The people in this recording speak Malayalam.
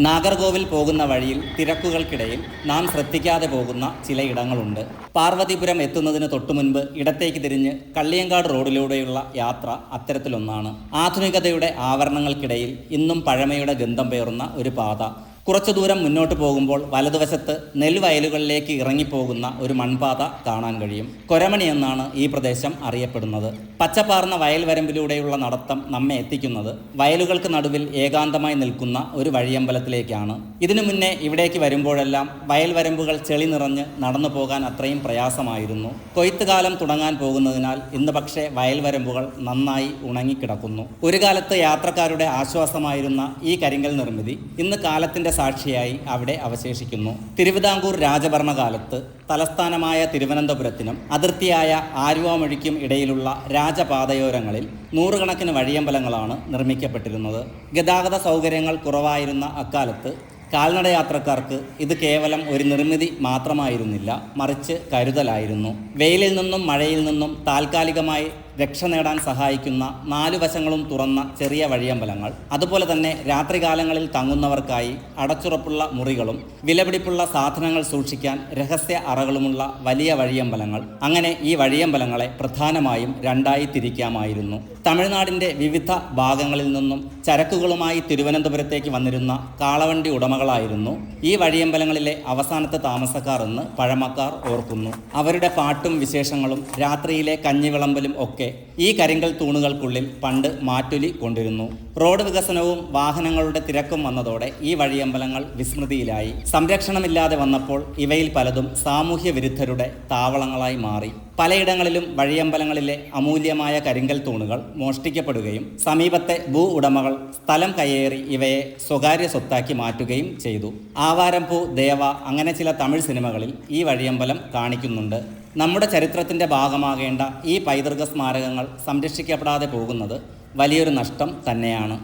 നാഗർകോവിൽ പോകുന്ന വഴിയിൽ തിരക്കുകൾക്കിടയിൽ നാം ശ്രദ്ധിക്കാതെ പോകുന്ന ചിലയിടങ്ങളുണ്ട്. പാർവതിപുരം എത്തുന്നതിന് തൊട്ടുമുൻപ് ഇടത്തേക്ക് തിരിഞ്ഞ് കള്ളിയങ്കാട് റോഡിലൂടെയുള്ള യാത്ര അത്തരത്തിലൊന്നാണ്. ആധുനികതയുടെ ആവരണങ്ങൾക്കിടയിൽ ഇന്നും പഴമയുടെ ഗന്ധം പേറുന്ന ഒരു പാത. കുറച്ചു ദൂരം മുന്നോട്ട് പോകുമ്പോൾ വലതുവശത്ത് നെൽവയലുകളിലേക്ക് ഇറങ്ങിപ്പോകുന്ന ഒരു മൺപാത കാണാൻ കഴിയും. കൊരമണി എന്നാണ് ഈ പ്രദേശം അറിയപ്പെടുന്നത്. പച്ചപ്പാർന്ന വയൽ വരമ്പിലൂടെയുള്ള നടത്തം നമ്മെ എത്തിക്കുന്നത് വയലുകൾക്ക് നടുവിൽ ഏകാന്തമായി നിൽക്കുന്ന ഒരു വഴിയമ്പലത്തിലേക്കാണ്. ഇതിനു മുന്നേ ഇവിടേക്ക് വരുമ്പോഴെല്ലാം വയൽ വരമ്പുകൾ ചെളി നിറഞ്ഞ് നടന്നു പോകാൻ അത്രയും പ്രയാസമായിരുന്നു. കൊയ്ത്തുകാലം തുടങ്ങാൻ പോകുന്നതിനാൽ ഇന്ന് പക്ഷേ വയൽ വരമ്പുകൾ നന്നായി ഉണങ്ങിക്കിടക്കുന്നു. ഒരു കാലത്ത് യാത്രക്കാരുടെ ആശ്വാസമായിരുന്ന ഈ കരിങ്കൽ നിർമ്മിതി ഇന്ന് കാലത്തിന്റെ സാക്ഷിയായി അവിടെ അവശേഷിക്കുന്നു. തിരുവിതാംകൂർ രാജഭരണകാലത്ത് തലസ്ഥാനമായ തിരുവനന്തപുരത്തിനും അതിർത്തിയായ ആലുവാമൊഴിക്കും ഇടയിലുള്ള രാജപാതയോരങ്ങളിൽ നൂറുകണക്കിന് വഴിയമ്പലങ്ങളാണ് നിർമ്മിക്കപ്പെട്ടിരുന്നത്. ഗതാഗത സൗകര്യങ്ങൾ കുറവായിരുന്ന അക്കാലത്ത് കാൽനടയാത്രക്കാർക്ക് ഇത് കേവലം ഒരു നിർമ്മിതി മാത്രമായിരുന്നില്ല, മറിച്ച് കരുതലായിരുന്നു. വെയിലിൽ നിന്നും മഴയിൽ നിന്നും താൽക്കാലികമായി രക്ഷ നേടാൻ സഹായിക്കുന്ന 4 വശങ്ങളും തുറന്ന ചെറിയ വഴിയമ്പലങ്ങൾ, അതുപോലെ തന്നെ രാത്രികാലങ്ങളിൽ തങ്ങുന്നവർക്കായി അടച്ചുറപ്പുള്ള മുറികളും വിലപിടിപ്പുള്ള സാധനങ്ങൾ സൂക്ഷിക്കാൻ രഹസ്യ അറകളുമുള്ള വലിയ വഴിയമ്പലങ്ങൾ. അങ്ങനെ ഈ വഴിയമ്പലങ്ങളെ പ്രധാനമായും 2ആയി തിരിക്കാമായിരുന്നു. തമിഴ്നാടിൻ്റെ വിവിധ ഭാഗങ്ങളിൽ നിന്നും ചരക്കുകളുമായി തിരുവനന്തപുരത്തേക്ക് വന്നിരുന്ന കാളവണ്ടി ഉടമകളായിരുന്നു ഈ വഴിയമ്പലങ്ങളിലെ അവസാനത്തെ താമസക്കാർ എന്ന് പഴമക്കാർ ഓർക്കുന്നു. അവരുടെ പാട്ടും വിശേഷങ്ങളും രാത്രിയിലെ കഞ്ഞിവിളമ്പലും ഒക്കെ ഈ കരിങ്കൽ തൂണുകൾക്കുള്ളിൽ പണ്ട് മാറ്റൊലി കൊണ്ടിരുന്നു. റോഡ് വികസനവും വാഹനങ്ങളുടെ തിരക്കും വന്നതോടെ ഈ വഴിയമ്പലങ്ങൾ വിസ്മൃതിയിലായി. സംരക്ഷണമില്ലാതെ വന്നപ്പോൾ ഇവയിൽ പലതും സാമൂഹ്യ വിരുദ്ധരുടെ താവളങ്ങളായി മാറി. പലയിടങ്ങളിലും വഴിയമ്പലങ്ങളിലെ അമൂല്യമായ കരിങ്കൽ തൂണുകൾ മോഷ്ടിക്കപ്പെടുകയും സമീപത്തെ ഭൂ ഉടമകൾ സ്ഥലം കയ്യേറി ഇവയെ സ്വകാര്യ സ്വത്താക്കി മാറ്റുകയും ചെയ്തു. ആവാരംപൂ, ദേവ അങ്ങനെ ചില തമിഴ് സിനിമകളിൽ ഈ വഴിയമ്പലം കാണിക്കുന്നുണ്ട്. നമ്മുടെ ചരിത്രത്തിൻ്റെ ഭാഗമാകേണ്ട ഈ പൈതൃക സ്മാരകങ്ങൾ സംരക്ഷിക്കപ്പെടാതെ പോകുന്നത് വലിയൊരു നഷ്ടം തന്നെയാണ്.